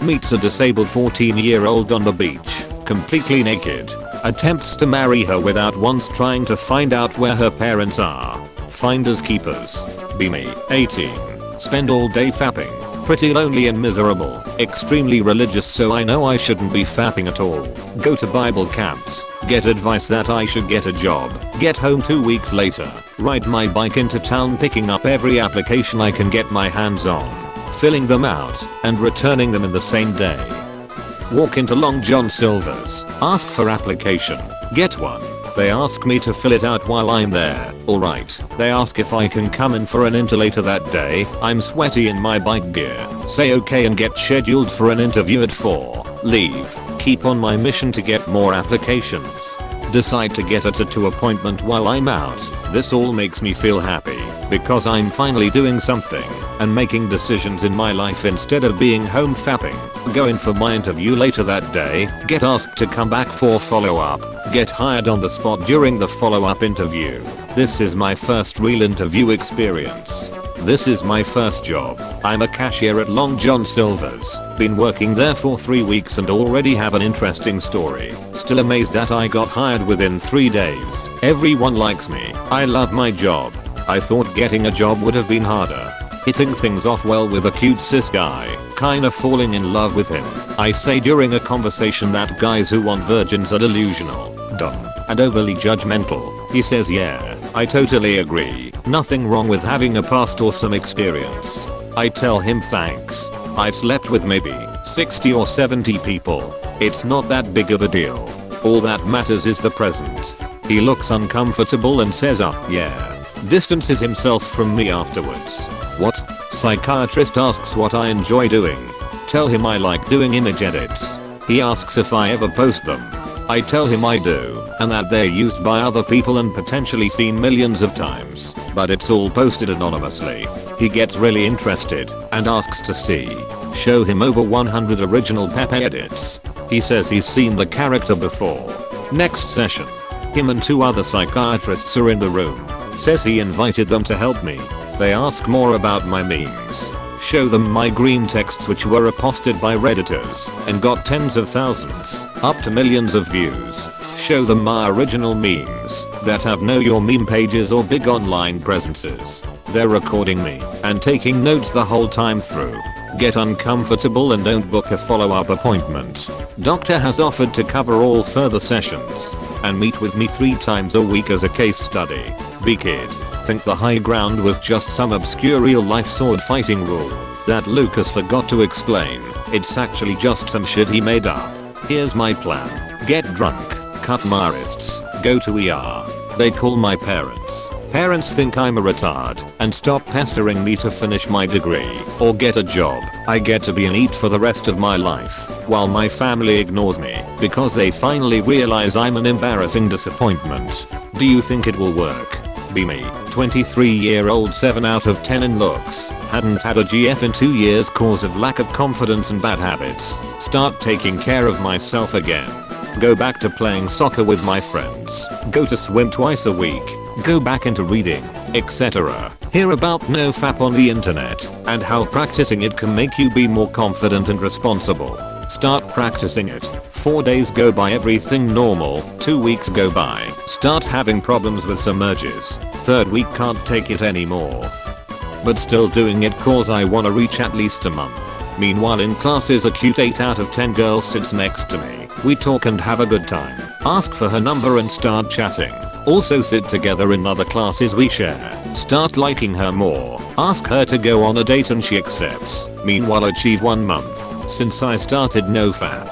Meets a disabled 14-year-old on the beach, completely naked. Attempts to marry her without once trying to find out where her parents are. Finders keepers. Be me, 18. Spend all day fapping. Pretty lonely and miserable. Extremely religious, so I know I shouldn't be fapping at all. Go to Bible camps. Get advice that I should get a job. Get home 2 weeks later. Ride my bike into town, picking up every application I can get my hands on. Filling them out and returning them in the same day. Walk into Long John Silver's. Ask for application. Get one. They ask me to fill it out while I'm there. Alright. They ask if I can come in for an interview later that day. I'm sweaty in my bike gear. Say okay and get scheduled for an interview at 4. Leave. Keep on my mission to get more applications. Decide to get a tattoo appointment while I'm out. This all makes me feel happy because I'm finally doing something and making decisions in my life instead of being home fapping. Go in for my interview later that day. Get asked to come back for follow-up. Get hired on the spot during the follow-up interview. This is my first real interview experience. This is my first job. I'm a cashier at Long John Silver's. Been working there for 3 weeks and already have an interesting story. Still amazed that I got hired within 3 days. Everyone likes me. I love my job. I thought getting a job would have been harder. Hitting things off well with a cute cis guy. Kinda falling in love with him. I say during a conversation that guys who want virgins are delusional, dumb, and overly judgmental. He says yeah, I totally agree. Nothing wrong with having a past or some experience. I tell him thanks. I've slept with maybe 60 or 70 people. It's not that big of a deal. All that matters is the present. He looks uncomfortable and says yeah. Distances himself from me afterwards. What? Psychiatrist asks what I enjoy doing. Tell him I like doing image edits. He asks if I ever post them. I tell him I do, and that they're used by other people and potentially seen millions of times, but it's all posted anonymously. He gets really interested and asks to see. Show him over 100 original Pepe edits. He says he's seen the character before. Next session. Him and 2 other psychiatrists are in the room. Says he invited them to help me. They ask more about my memes. Show them my Greentexts, which were reposted by redditors and got tens of thousands, up to millions of views. Show them my original memes that have know your meme pages or big online presences. They're recording me and taking notes the whole time through. Get uncomfortable and don't book a follow-up appointment. Doctor has offered to cover all further sessions and meet with me 3 times a week as a case study. Be kid. Think the high ground was just some obscure real life sword fighting rule that Lucas forgot to explain. It's actually just some shit he made up. Here's my plan. Get drunk, cut my wrists, go to ER. They call my parents. Parents think I'm a retard and stop pestering me to finish my degree or get a job. I get to be an NEET for the rest of my life while my family ignores me because they finally realize I'm an embarrassing disappointment. Do you think it will work? Be me, 23-year-old 7 out of 10 in looks, hadn't had a GF in 2 years cause of lack of confidence and bad habits. Start taking care of myself again. Go back to playing soccer with my friends. Go to swim twice a week. Go back into reading, etc. Hear about nofap on the internet and how practicing it can make you be more confident and responsible. Start practicing it. 4 days go by, everything normal. 2 weeks go by. Start having problems with some urges. 3rd week can't take it anymore. But still doing it cause I wanna reach at least a month. Meanwhile in classes a cute 8 out of 10 girl sits next to me. We talk and have a good time. Ask for her number and start chatting. Also sit together in other classes we share. Start liking her more. Ask her to go on a date and she accepts. Meanwhile achieve 1 month since I started nofap.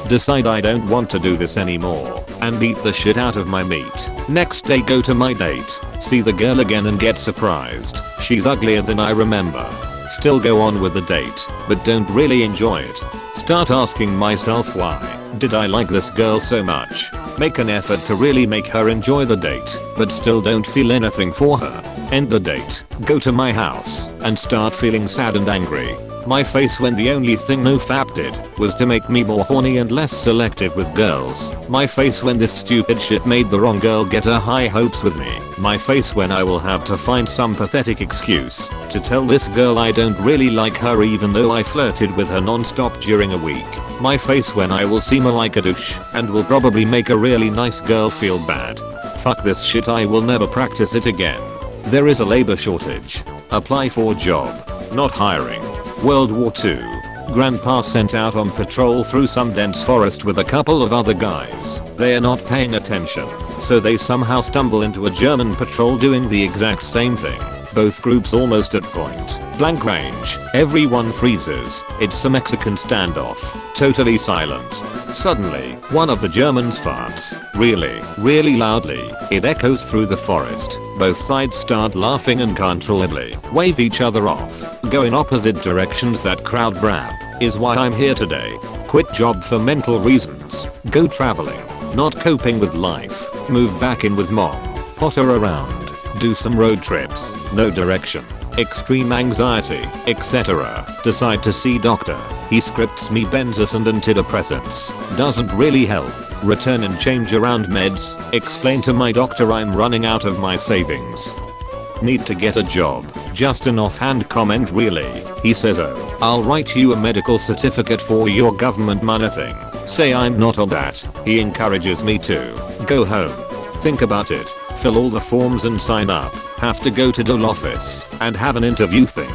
Decide I don't want to do this anymore and beat the shit out of my meat. Next day go to my date. See the girl again and get surprised. She's uglier than I remember. Still go on with the date, but don't really enjoy it. Start asking myself why did I like this girl so much? Make an effort to really make her enjoy the date, but still don't feel anything for her. End the date, go to my house, and start feeling sad and angry. My face when the only thing NoFap did was to make me more horny and less selective with girls. My face when this stupid shit made the wrong girl get her high hopes with me. My face when I will have to find some pathetic excuse to tell this girl I don't really like her even though I flirted with her non-stop during a week. My face when I will seem like a douche and will probably make a really nice girl feel bad. Fuck this shit, I will never practice it again. There is a labor shortage. Apply for job. Not hiring. World War II. Grandpa sent out on patrol through some dense forest with a couple of other guys. They are not paying attention, so they somehow stumble into a German patrol doing the exact same thing. Both groups almost at point blank range. Everyone freezes. It's a Mexican standoff. Totally silent. Suddenly, one of the Germans farts. Really loudly. It echoes through the forest. Both sides start laughing uncontrollably. Wave each other off. Go in opposite directions. That crowd brab is why I'm here today. Quit job for mental reasons. Go traveling. Not coping with life. Move back in with mom. Potter around. Do some road trips. No direction. Extreme anxiety, etc. Decide to see doctor. He scripts me benzos and antidepressants. Doesn't really help. Return and change around meds. Explain to my doctor I'm running out of my savings. Need to get a job. Just an offhand comment really. He says, oh, I'll write you a medical certificate for your government money thing. Say I'm not on that. He encourages me to go home. Think about it. Fill all the forms and sign up. Have to go to Dole office and have an interview thing.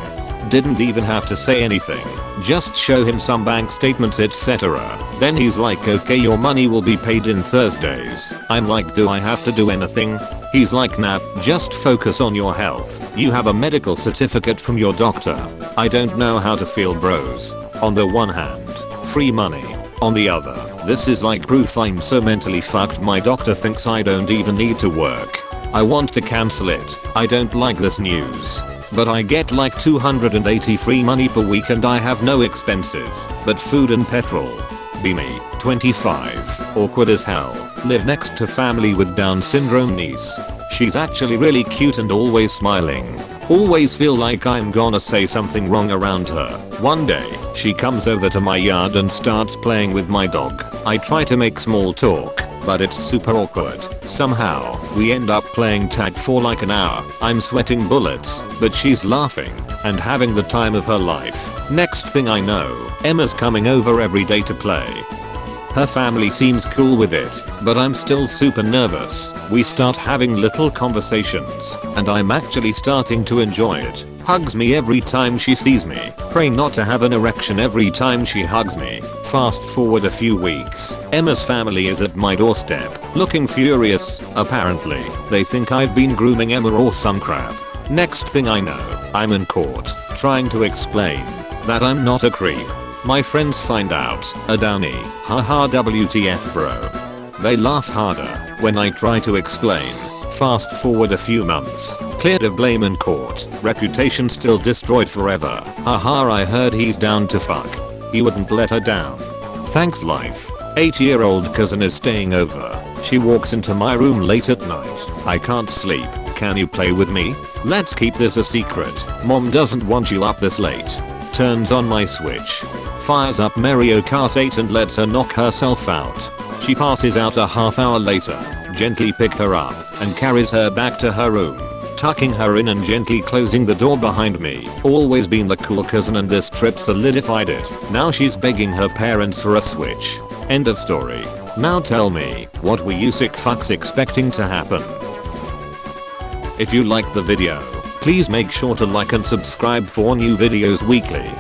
Didn't even have to say anything. Just show him some bank statements etc. Then he's like, okay, your money will be paid in Thursdays. I'm like, do I have to do anything? He's like, nah, just focus on your health. You have a medical certificate from your doctor. I don't know how to feel, bros. On the one hand, free money. On the other, this is like proof I'm so mentally fucked my doctor thinks I don't even need to work. I want to cancel it. I don't like this news. But I get like 280 free money per week and I have no expenses but food and petrol. Be me, 25, awkward as hell, live next to family with Down syndrome niece. She's actually really cute and always smiling. Always feel like I'm gonna say something wrong around her. One day, she comes over to my yard and starts playing with my dog. I try to make small talk, but it's super awkward. Somehow, we end up playing tag for like an hour. I'm sweating bullets, but she's laughing and having the time of her life. Next thing I know, Emma's coming over every day to play. Her family seems cool with it, but I'm still super nervous. We start having little conversations, and I'm actually starting to enjoy it. Hugs me every time she sees me. Pray not to have an erection every time she hugs me. Fast forward a few weeks. Emma's family is at my doorstep, looking furious. Apparently, they think I've been grooming Emma or some crap. Next thing I know, I'm in court, trying to explain that I'm not a creep. My friends find out. A downy. Haha, WTF bro. They laugh harder when I try to explain. Fast forward a few months. Cleared of blame in court. Reputation still destroyed forever. Haha, I heard he's down to fuck. He wouldn't let her down. Thanks life. 8-year-old cousin is staying over. She walks into my room late at night. I can't sleep. Can you play with me? Let's keep this a secret. Mom doesn't want you up this late. Turns on my Switch. Fires up Mario Kart 8 and lets her knock herself out. She passes out a half hour later. Gently pick her up and carries her back to her room. Tucking her in and gently closing the door behind me. Always been the cool cousin and this trip solidified it. Now she's begging her parents for a Switch. End of story. Now tell me, what were you sick fucks expecting to happen? If you liked the video, please make sure to like and subscribe for new videos weekly.